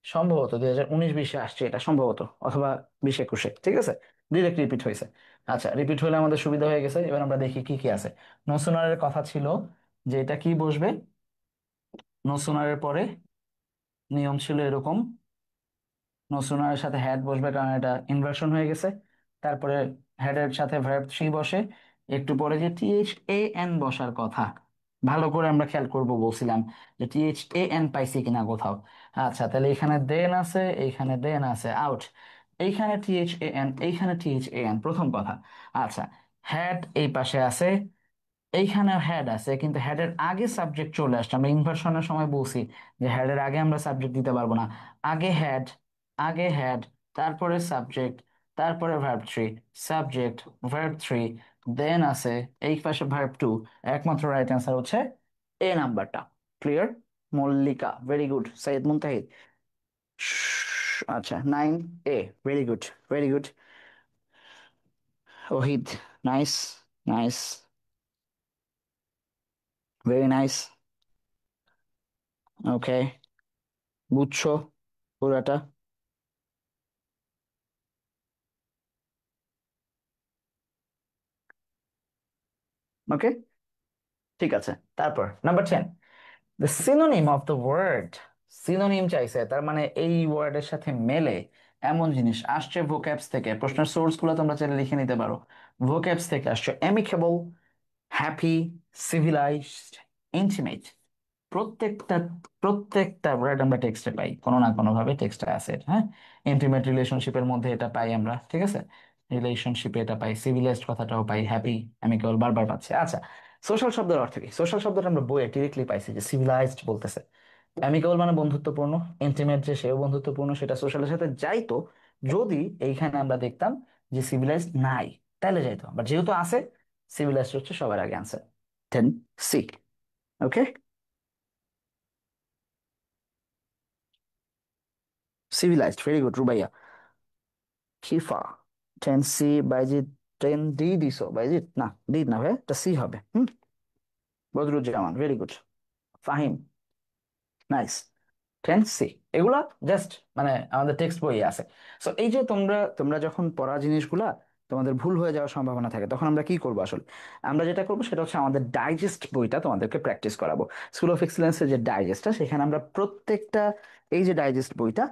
সম্ভবত 2019-20 আসছে এটা, সম্ভবত, অথবা 20-21, ঠিক আছে। ডিরেক্ট রিপিট হয়েছে। আচ্ছা, রিপিট হলে আমাদের সুবিধা হয়ে গেছে। এবার আমরা দেখি কি কি আছে। নোসোনারের কথা ছিল যে এটা কি বসবে, নোসোনারের পরে নিয়ম ছিল এরকম, নোসোনারের সাথে হ্যাড বসবে কারণ এটা ইনভার্সন হয়ে গেছে। তারপরে হ্যাডের সাথে ভার্ব থ্রি বসে। একটু পরে যে THAN বসার কথা, ভালো করে আমরা খেয়াল করব বলছিলাম যে THAN পাইছি কিনা কোথাও। আচ্ছা, তাহলে এখানে দেন আছে, এইখানে দেন আছে, আউট। এইখানে THAN, এইখানে THAN, প্রথম কথা। আচ্ছা, হ্যাড এই পাশে আছে, এইখানে হ্যাড আছে, কিন্তু হেডের আগে সাবজেক্ট চলে আসছে। আমরা ইনভার্সনের সময় বলছি যে হেডের আগে আমরা সাবজেক্ট দিতে পারবো না। আগে হ্যাড, আগে হ্যাড, তারপরে সাবজেক্ট, তারপরে verb three, subject, verb three, then আছে এই পাশে ভার্ব টু। একমাত্র রাইট অ্যান্সার হচ্ছে এ নাম্বারটা। Clear? Mallika, very good. Syed Muntahid, আচ্ছা, 9A, very good, very good. Ohid, nice, nice, very nice. Okay, বুঝছো পুরাটা? ওকে, ঠিক আছে। তারপর number 10, the synonym of the word. Synonym চাইছে, তার মানে এই ওয়ার্ডের সাথে মেলে এমন জিনিস আসছে ভোক্যাবস থেকে। প্রশ্নের সোর্স গুলো তোমরা চাইলে লিখে নিতে পারো। ভোক্যাবস থেকে আসছে এমিকেবল, হ্যাপি, সিভিলাইজড, ইন্টিমেট। প্রত্যেকটা প্রত্যেকটা ওয়ার্ড আমরা টেক্সটে পাই, কোনো না কোনো ভাবে টেক্সটে আছে। হ্যাঁ, ইন্টিমেট রিলেশনশিপের মধ্যে এটা পাই আমরা, ঠিক আছে? রিলেশনশিপে এটা পাই, সিভিলাইজড কথাটাও পাই, হ্যাপি, অ্যামিকেবল বারবার পাচ্ছি। আচ্ছা, সোশ্যাল শব্দের অর্থ কি? সোশ্যাল শব্দটা আমরা বইয়ে ডিরেক্টলি পাইছি যে সিভিলাইজড বলতেছে। অ্যামিকেবল মানে বন্ধুত্বপূর্ণ, ইন্টিমেট যে সেও বন্ধুত্বপূর্ণ, সেটা সোশ্যালের সাথে যাইতো যদি এইখানে আমরা দেখতাম যে সিভিলাইজড নাই, তাহলে যাইতো। বাট যেহেতু আছে, সিভিলাইজড হচ্ছে সবার আগে answer. 10C। Okay, civilized, very good, Rubaiya. Khifa, 10C। Bayezid, 10D দিছো বাইজিৎ? না, ডি না ভাই, এটা সি হবে। Badruzzaman, very good. Fahim, nice. 10C। এগুলা জাস্ট মানে আমাদের টেক্সট বইয়ে আছে। সো এই যে তোমরা তোমরা যখন পড়া জিনিসগুলা তোমাদের ভুল হয়ে যাওয়ার সম্ভাবনা থাকে, তখন আমরা কি করবো আসলে? আমরা যেটা করবো সেটা হচ্ছে আমাদের ডাইজেস্ট বইটা তোমাদেরকে প্র্যাকটিস করাবো। স্কুল অফ এক্সেলেন্সের যে ডাইজেস্টটা, সেখানে আমরা প্রত্যেকটা, এই যে ডাইজেস্ট বইটা,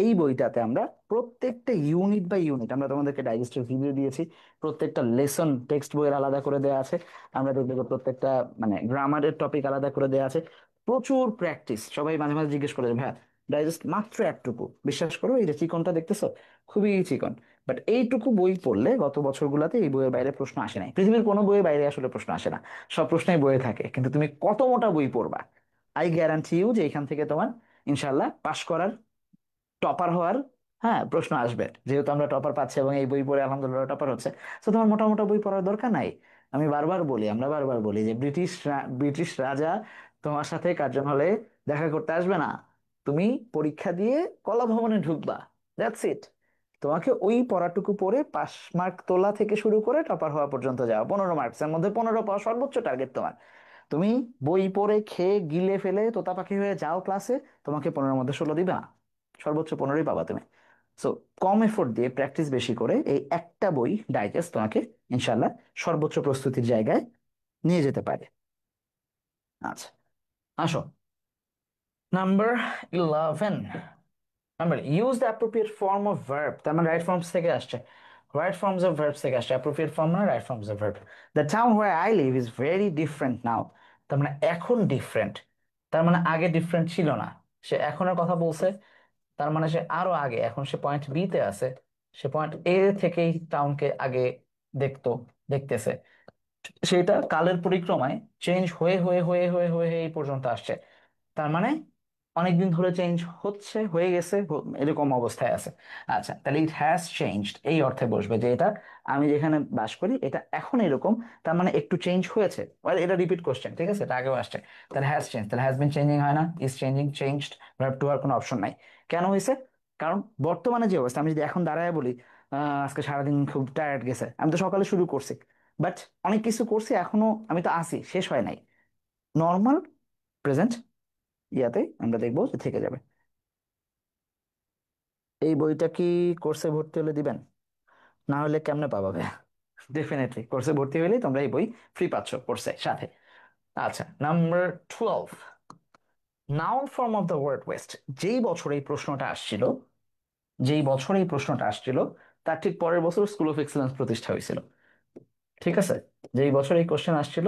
এই বইটাতে আমরা প্রত্যেকটা ইউনিট বাই ইউনিট আমরা তোমাদেরকে ডাইজেস্টের ভিডিও দিয়েছি। প্রত্যেকটা লেসন টেক্সট বইয়ের আলাদা করে দেওয়া আছে। আমরা দেখবো যে প্রত্যেকটা মানে গ্রামারের টপিক আলাদা করে দেওয়া আছে। প্রচুর প্র্যাকটিস। সবাই মাঝে মাঝে জিজ্ঞেস করে যে, ভাই ডাইজেস্ট মাত্র এতটুকু, বিশ্বাস করো এই যে চিকনটা দেখতেছো, খুবই চিকন। বাট এইটুকু বই পড়লে গত বছরগুলোতে এই বইয়ের বাইরে প্রশ্ন আসে নাই। পৃথিবীর কোনো বইয়ের বাইরে আসলে প্রশ্ন আসে না, সব প্রশ্নই বইয়ে থাকে। কিন্তু তুমি কত মোটা বই পড়বা, আই গ্যারান্টি ইউ যে এখান থেকে তোমার ইনশাল্লাহ পাশ করার, টপার হওয়ার, হ্যাঁ, প্রশ্ন আসবে। যেহেতু আমরা টপার পাচ্ছি এবং এই বই পড়ে আলহামদুলিল্লাহ টপার হচ্ছে, তো তোমার মোটা মোটা বই পড়ার দরকার নাই। আমি বারবার বলি, আমরা বারবার বলি যে ব্রিটিশ রাজা তোমার সাথে কার্জন হলে দেখা করতে আসবে না। তুমি পরীক্ষা দিয়ে কলা ভবনে ঢুকবা, দ্যাটস ইট। তোমাকে ওই পড়াটুকু পড়ে 5 মার্ক তোলা থেকে শুরু করে টপার হওয়া পর্যন্ত যাওয়া, 15 মার্কসের মধ্যে 15 পাওয়া সর্বোচ্চ টার্গেট তোমার। তুমি বই পড়ে খেয়ে গিলে ফেলে তোতা পাখি হয়ে যাও ক্লাসে, তোমাকে 15-র মধ্যে 16 দিবে না, সর্বোচ্চ 15ই পাবা তুমি। সো কম এফোর্ট দিয়ে প্র্যাকটিস বেশি করে এই একটা বই ডাইজেস্ট তোমাকে ইনশাল্লাহ সর্বোচ্চ প্রস্তুতির জায়গায় নিয়ে যেতে পারে। আচ্ছা, আসো number 11। Number, use the appropriate form of verb. তার মানে রাইট ফর্মস থেকে আসছে, রাইট ফর্মস অফ ভার্বস থেকে আসছে। অ্যাপ্রোপ্রিয়েট ফর্ম মানে right forms of verb. The town where I live is very different now. তার মানে এখন ডিফারেন্ট, তার মানে আগে ডিফারেন্ট ছিল না। সে এখনের কথা বলছে, তার মানে সে আরো আগে, এখন সে পয়েন্ট বি তে আছে, সে পয়েন্ট এ থেকেই টাউনকে আগে দেখতো, দেখতেছে। সেটা কালের পরিক্রমায় চেঞ্জ হয়ে হয়ে হয়ে হয়ে হয়ে হয়ে এই পর্যন্ত আসছে। তার মানে অনেকদিন ধরে চেঞ্জ হচ্ছে, হয়ে গেছে, এরকম অবস্থায় আছে। আচ্ছা, তাহলে ইট হ্যাজ চেঞ্জড এই অর্থে বসবে যে এটা, আমি যেখানে বাস করি এটা এখন এরকম, তার মানে একটু চেঞ্জ হয়েছে। এটা রিপিট কোশ্চেন, ঠিক আছে, এটা আগেও আসছে। তাহলে হ্যাজ চেঞ্জ, তাহলে হ্যাজ বিন চেঞ্জিং হয় না, is changing, changed, verb to হওয়ার কোনো অপশন নাই। কেন হয়েছে? কারণ বর্তমানে যে অবস্থা, আমি যদি এখন দাঁড়ায় বলি আজকে সারাদিন খুব টায়ার্ড গেছে, আমি তো সকালে শুরু করছি, বাট অনেক কিছু করছি এখনো, আমি তো আসি, শেষ হয় নাই। নর্মাল প্রেজেন্ট ইয়াতে আমরা দেখবো যে থেকে যাবে। এই বইটা কি কোর্সে ভর্তি হলে দিবেন? না হলে কেমনে পাবা ভাইয়া? ডেফিনেটলি কোর্সে ভর্তি হলেই তোমরা এই বই ফ্রি পাচ্ছ কোর্সে সাথে। আচ্ছা, number 12, noun form of the word waste. যেই বছর এই প্রশ্নটা আসছিল, যেই বছর এই প্রশ্নটা আসছিল তার ঠিক পরের বছর স্কুল অফ এক্সেলেন্স প্রতিষ্ঠা হয়েছিল। ঠিক আছে, যেই বছর এই কোশ্চেন আসছিল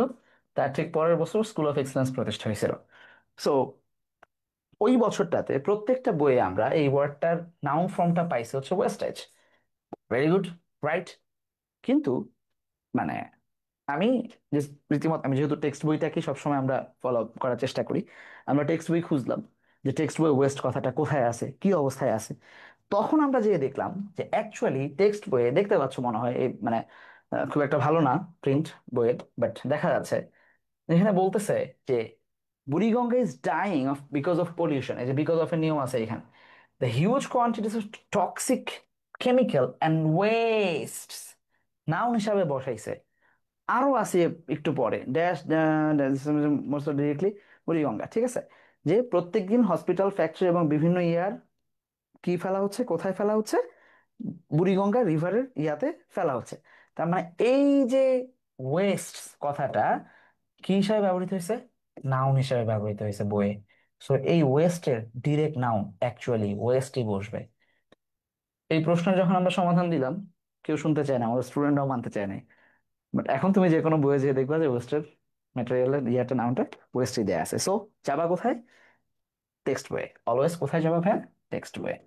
তার ঠিক পরের বছর স্কুল অফ এক্সেলেন্স প্রতিষ্ঠা হয়েছিল। সো ওই বছরটাতে প্রত্যেকটা বইয়ে আমরা এই ওয়ার্ডটার নাউন ফর্মটা পাইছি হচ্ছে ওয়েস্টেজ। Very good, right. কিন্তু মানে আমি যে রীতিমত, আমি যেহেতু টেক্সট বইটাকে সবসময় আমরা ফলো করার চেষ্টা করি, আমরা টেক্সট বই খুঁজলাম যে টেক্সট বই ওয়েস্ট কথাটা কোথায় আছে, কি অবস্থায় আছে। তখন আমরা যে দেখলাম যে অ্যাকচুয়ালি টেক্সট বইয়ে দেখতে পাচ্ছ মনে হয় এই মানে খুব একটা ভালো না প্রিন্ট বইয়ের, বাট দেখা যাচ্ছে এখানে বলতেছে যে Buriganga is dyeing of because of pollution, এই যে বিকজ অফ এর নিয়ম আছে এখানে, the huge quantities of toxic chemical and West noun হিসাবে বসাইছে। আরো আছে একটু পরে ড্যাশ মোস্ট ডিরেক্টলি বুড়িগঙ্গা, ঠিক আছে, যে প্রত্যেকদিন হসপিটাল ফ্যাক্টরি এবং বিভিন্ন ইয়ার কি ফেলা হচ্ছে, কোথায় ফেলা হচ্ছে, বুড়িগঙ্গা রিভারের ইয়াতে ফেলা হচ্ছে। তার মানে এই যে ওয়েস্ট কথাটা কি হিসাবে ব্যবহৃত হয়েছে, নাউন হিসাবে ব্যবহৃত হয়েছে বইয়ে। সো এই ওয়েস্টের ডিরেক্ট নাউন অ্যাকচুয়ালি ওয়েস্টই বসবে। এই প্রশ্নের যখন আমরা সমাধান দিলাম কেউ শুনতে চায় না, আমাদের স্টুডেন্টরাও মানতে চায় না, বাট এখন তুমি যে কোনো বইয়ে যেয়ে দেখবা যে ওয়েস্টের ম্যাটেরিয়ালের ইয়াটা নামটা ওয়েস্টই দেয়া আছে। সো যাবা কোথায়, টেক্সট বইয়ে। অলওয়েজ কোথায় যাবা ভাই, টেক্সট বইয়ে।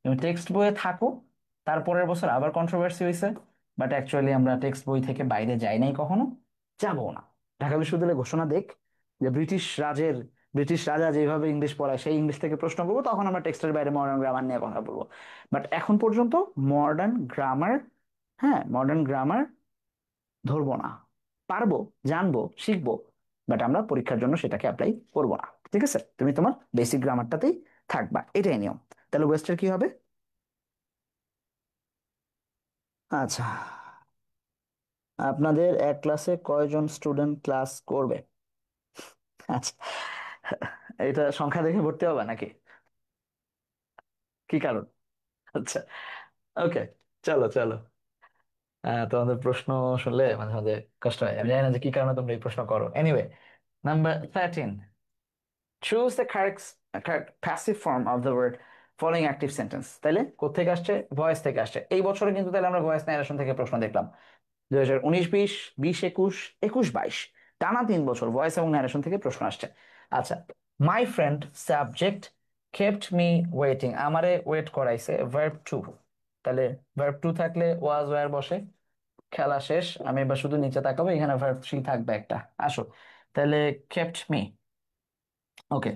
তুমি টেক্সট বইয়ে থাকো, তারপরের বছর আবার কন্ট্রোভার্সি হয়েছে, বাট অ্যাকচুয়ালি আমরা টেক্সট বই থেকে বাইরে যাই নাই কখনো, যাবো না। ঢাকা বিশ্ববিদ্যালয় ঘোষণা দেখ যে ব্রিটিশ রাজা যেভাবে ইংলিশ পড়ায় সেই ইংলিশ থেকে প্রশ্ন করবো, তখন আমরা টেক্সটের বাইরে মডার্ন গ্রামার নিয়ে কথা বলবো। বাট এখন পর্যন্ত মডার্ন গ্রামার, হ্যাঁ মডার্ন গ্রামার ধরবো না। পারবো, জানবো, শিখবো, বাট আমরা পরীক্ষার জন্য সেটাকে অ্যাপ্লাই করবো না। ঠিক আছে, তুমি তোমার বেসিক গ্রামারটাতেই থাকবা, এটাই নিয়ম। তাহলে ওয়েস্টার কি হবে? আচ্ছা, আপনাদের এক ক্লাসে কয়জন স্টুডেন্ট ক্লাস করবে? আচ্ছা, এটা সংখ্যা দেখে ভর্তি হবে নাকি? কি কারণ? আচ্ছা, ওকে, চলো চলো। তোমাদের প্রশ্ন শুনলে মাঝে মাঝে কষ্ট হয়, আমি জানি না যে কি কারণে তোমরা এই প্রশ্ন করো। Anyway, number 13, choose the correct passive form of the word following active sentence। তাইলে কোত্থেকে আসছে, ভয়েস থেকে আসছে। এই বছরে কিন্তু তাহলে আমরা ভয়েস ন্যারেশন থেকে প্রশ্ন দেখলাম। 2019-20, 20-21, 21-22, টানা 3 বছর ভয়েস এবং ন্যারেশন থেকে প্রশ্ন আসছে। আচ্ছা, my friend subject kept me waiting, আমারে ওয়েট করাইছে, ভার্ব টু। তাহলে ভার্ব টু থাকলে ওয়াজ ওয়্যার বসে। খেলা শেষ, আমি এবার শুধু নিচে তাকাবো, এখানে ভার্ব থ্রি থাকবে একটা। আসো, তাহলে কেপ্ট মি, ওকে,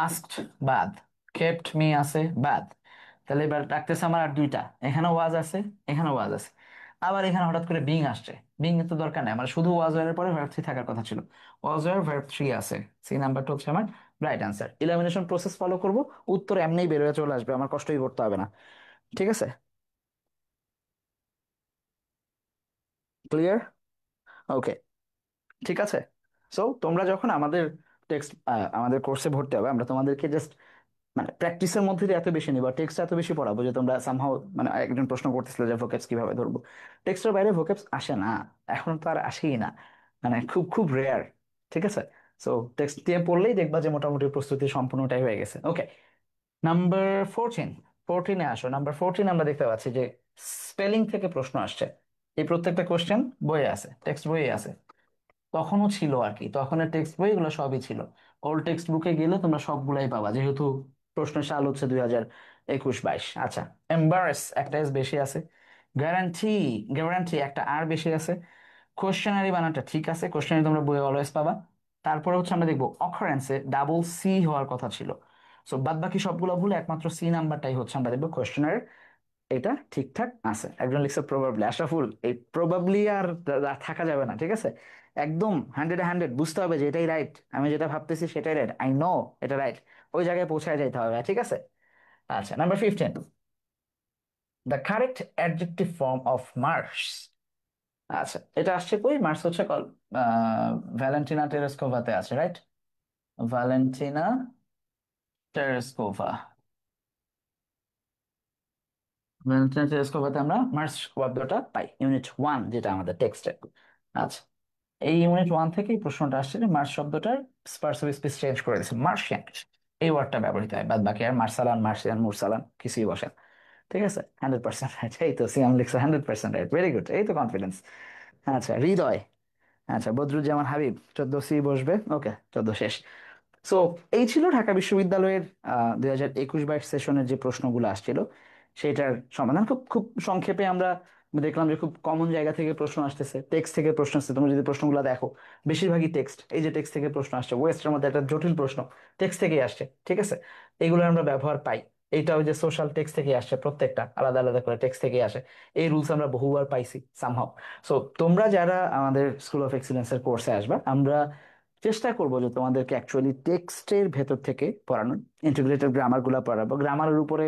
আস্কড বাদ, কেপ্ট মি আছে বাদ। তাহলে এবার রাখতেছে আমার আর দুইটা, এখানে ওয়াজ আছে, এখানে ওয়াজ আছে, আবার এখানে হঠাৎ করে বিং আসছে। বিং এর তো দরকার নেই, আমার শুধু ওয়াজ এর পরে ভার্ব থ্রি থাকার কথা ছিল। ওয়াজ এর ভার্ব থ্রি আছে, সি নাম্বারটা হচ্ছে আমার রাইট আনসার। ইলামিনেশন প্রসেস ফলো করব, উত্তর এমনিই বের হয়ে চলে আসবে, আমার কষ্টই করতে হবে না। ঠিক আছে, ক্লিয়ার, ওকে, ঠিক আছে। সো তোমরা যখন আমাদের টেক্সট আমাদের কোর্সে ভর্তি হবে, আমরা তোমাদেরকে জাস্ট মানে প্র্যাকটিসের মধ্যে দিয়ে এত বেশি নিবা, টেক্সট এত বেশি পড়াবো যে তোমরা সামহাও মানে একজন প্রশ্ন করতেছিল যে ভোকেবস কিভাবে ধরবো। টেক্সটের বাইরে ভোকেবস আসে না, এখন তো আর আসেই না, মানে খুব খুব রেয়ার। ঠিক আছে, সো টেক্সট দিয়ে পড়লেই দেখবা যে মোটামুটি প্রস্তুতি সম্পূর্ণটাই হয়ে গেছে। ওকে, নাম্বার 14, 14-এ আসো। নাম্বার 14 আমরা দেখতে পাচ্ছি যে স্পেলিং থেকে প্রশ্ন আসছে। এই প্রত্যেকটা কোশ্চেন বইয়ে আছে, টেক্সট বইয়ে আছে, তখনও ছিল আর কি, তখনের টেক্সট বই এগুলো সবই ছিল। ওল্ড টেক্সট বুকে গেলে তোমরা সবগুলাই পাবা, যেহেতু প্রশ্নের সাল হচ্ছে 2021-22। আচ্ছা, এম্বারেস একটা এস বেশি আছে, গ্যারান্টি, গ্যারান্টি একটা আর বেশি আছে, কোশ্চেনারি বানানটা ঠিক আছে, কোশ্চেনারি তোমরা বইয়ে অলওয়েজ পাবা। তারপরে হচ্ছে আমরা দেখবো অকারেন্সে ডাবল সি হওয়ার কথা ছিল। সো বাদ বাকি সবগুলো ভুলে একমাত্র সি নাম্বারটাই হচ্ছে আমরা দেখবো কোশ্চেনারি, এটা ঠিকঠাক আছে। একজন লিখছে প্রবাবলি, আশরাফুল এই প্রবাবলি আর থাকা যাবে না, ঠিক আছে, একদম 100-100 বুঝতে হবে যে এটাই রাইট, আমি যেটা ভাবতেছি সেটাই রাইট, আই নো এটা রাইট, ওই জায়গায় পৌঁছায় যাইতে হবে, ঠিক আছে। আচ্ছা, number 15, the correct adjective form of Mars. আচ্ছা, এটা আসছে কই, মার্স হচ্ছে ভ্যালেন্টিনা টেরেস্কোভাতে আছে, রাইট, ভ্যালেন্টিনা টেরেস্কোভা, ভ্যালেন্টিনা টেরেস্কোভাতে আমরা মার্স শব্দটা পাই, ইউনিট 1 যেটা আমাদের টেক্সটে। আচ্ছা, এই ইউনিট 1 থেকে এই প্রশ্নটা আসছে যে মার্স শব্দটার পার্টস অফ স্পিচ চেঞ্জ করে দিয়েছে, মার্শিয়ান এই ওয়ার্ডটা ব্যবহৃত হয়, বাদ বাকি আর মার্সালান, মার্শিয়ান, মুরসালান কিছুই বসে না। ঠিক আছে, 100% রাইট, এই তো সিয়াম লিখছে 100% রাইট, ভেরি গুড, এই তো কনফিডেন্স। আচ্ছা, হৃদয়, আচ্ছা বদরুজ্জামান হাবিব, 14 সি বসবে, ওকে 14 শেষ। সো এই ছিল ঢাকা বিশ্ববিদ্যালয়ের 2021-22 সেশনের যে প্রশ্নগুলো আসছিল সেটার সমাধান। খুব খুব সংক্ষেপে আমরা দেখলাম যে খুব কমন জায়গা থেকে প্রশ্ন আসতেছে, টেক্সট থেকে প্রশ্ন আসছে। তুমি যদি প্রশ্নগুলো দেখো বেশিরভাগই টেক্সট, এই যে টেক্সট থেকে প্রশ্ন আসছে, ওয়েস্টের মধ্যে একটা জটিল প্রশ্ন টেক্সট থেকেই আসছে, ঠিক আছে, এগুলো আমরা ব্যবহার পাই। এইটা ওই যে সোশ্যাল টেক্সট থেকে আসছে, প্রত্যেকটা আলাদা আলাদা করে টেক্সট থেকে আসে। এই রুলস আমরা বহুবার পাইছি সামহাও। সো তোমরা যারা আমাদের স্কুল অফ এক্সিলেন্সের কোর্সে আসবা, আমরা চেষ্টা করবো যে তোমাদেরকে অ্যাকচুয়ালি টেক্সটের ভেতর থেকে পড়ানো, ইন্টিগ্রেটেড গ্রামার গুলা পড়াবো। গ্রামারের উপরে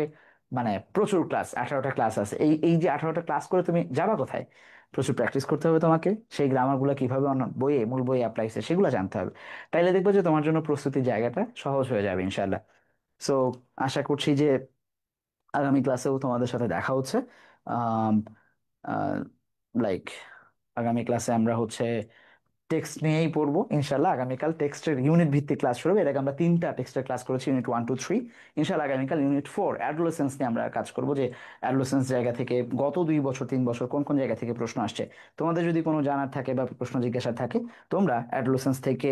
মানে প্রচুর ক্লাস, 18টা ক্লাস আছে। এই এই যে 18টা ক্লাস করে তুমি যাবা কোথায়? প্রচুর প্র্যাকটিস করতে হবে তোমাকে, সেই গ্রামার গুলা কিভাবে অন্য বইয়ে, মূল বইয়ে অ্যাপ্লাই হচ্ছে সেগুলো জানতে হবে। তাইলে দেখবো যে তোমার জন্য প্রস্তুতির জায়গাটা সহজ হয়ে যাবে ইনশাল্লাহ। সো আশা করছি যে আগামী ক্লাসেও তোমাদের সাথে দেখা হচ্ছে। লাইক আগামী ক্লাসে আমরা হচ্ছে টেক্সট নিয়েই পড়বো ইনশাল্লাহ। আগামীকাল টেক্সটের ইউনিট ভিত্তিক ক্লাস শুরু হবে। এর আগে আমরা 3টা টেক্সটের ক্লাস করেছি, ইউনিট 1 2 3। ইনশাল্লাহ আগামীকাল ইউনিট 4 অ্যাডোলেসেন্স নিয়ে আমরা কাজ করবো, যে অ্যাডোলেসেন্স জায়গা থেকে গত 2 বছর 3 বছর কোন কোন জায়গা থেকে প্রশ্ন আসছে। তোমাদের যদি কোনো জানার থাকে বা প্রশ্ন জিজ্ঞাসা থাকে, তোমরা অ্যাডোলেসেন্স থেকে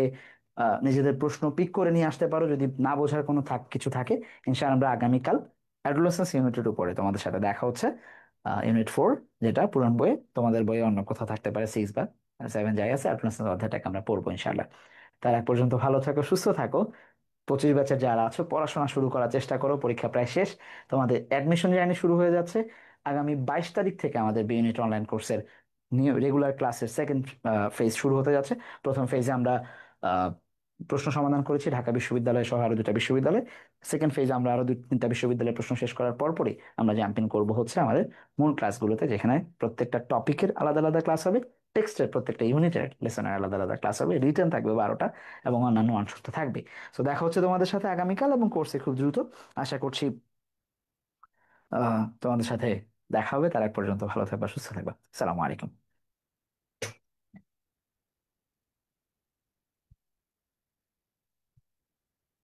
নিজেদের প্রশ্ন পিক করে নিয়ে আসতে পারো। যদি না বোঝার কোনো কিছু থাকে, ইনশাল্লাহ আমরা আগামীকাল অ্যাডোলেসেন্স ইউনিটের উপরে তোমাদের সাথে দেখা হচ্ছে। ইউনিট 4, যেটা পুরান বইয়ে, তোমাদের বইয়ে অন্য কোথাও থাকতে পারে, 6 বা 7 যাই আছে, অ্যাডভান্স অধ্যায়টাকে আমরা পড়বো ইনশাল্লাহ। তার এক পর্যন্ত ভালো থাকো, সুস্থ থাকো। 25 ব্যাচের যারা আছো, পড়াশোনা শুরু করার চেষ্টা করো, পরীক্ষা প্রায় শেষ। তোমাদের অ্যাডমিশন জার্নি শুরু হয়ে যাচ্ছে। আগামী 22 তারিখ থেকে আমাদের বি ইউনিট অনলাইন কোর্সের রেগুলার ক্লাসের সেকেন্ড ফেজ শুরু হতে যাচ্ছে। প্রথম ফেজে আমরা আহ, প্রশ্ন সমাধান করেছি ঢাকা বিশ্ববিদ্যালয় সহ আরো 2টা বিশ্ববিদ্যালয়। সেকেন্ড ফেজে আমরা আরো 2 3টা বিশ্ববিদ্যালয়ের প্রশ্ন শেষ করার পরপরই আমরা জাম্পিং করবো হচ্ছে আমাদের মূল ক্লাসগুলোতে, যেখানে প্রত্যেকটা টপিকের আলাদা আলাদা ক্লাস হবে, টেক্সটের প্রত্যেকটা ইউনিটের লেসনের আলাদা আলাদা ক্লাস হবে, রিটেন থাকবে 12টা, এবং অন্যান্য অংশ তো থাকবে। তো দেখা হচ্ছে তোমাদের সাথে আগামীকাল এবং কোর্সে খুব দ্রুত। আশা করছি তোমাদের সাথে দেখা হবে। তার এক পর্যন্ত ভালো থাকবা, সুস্থ থাকবা। সালামু আলাইকুম।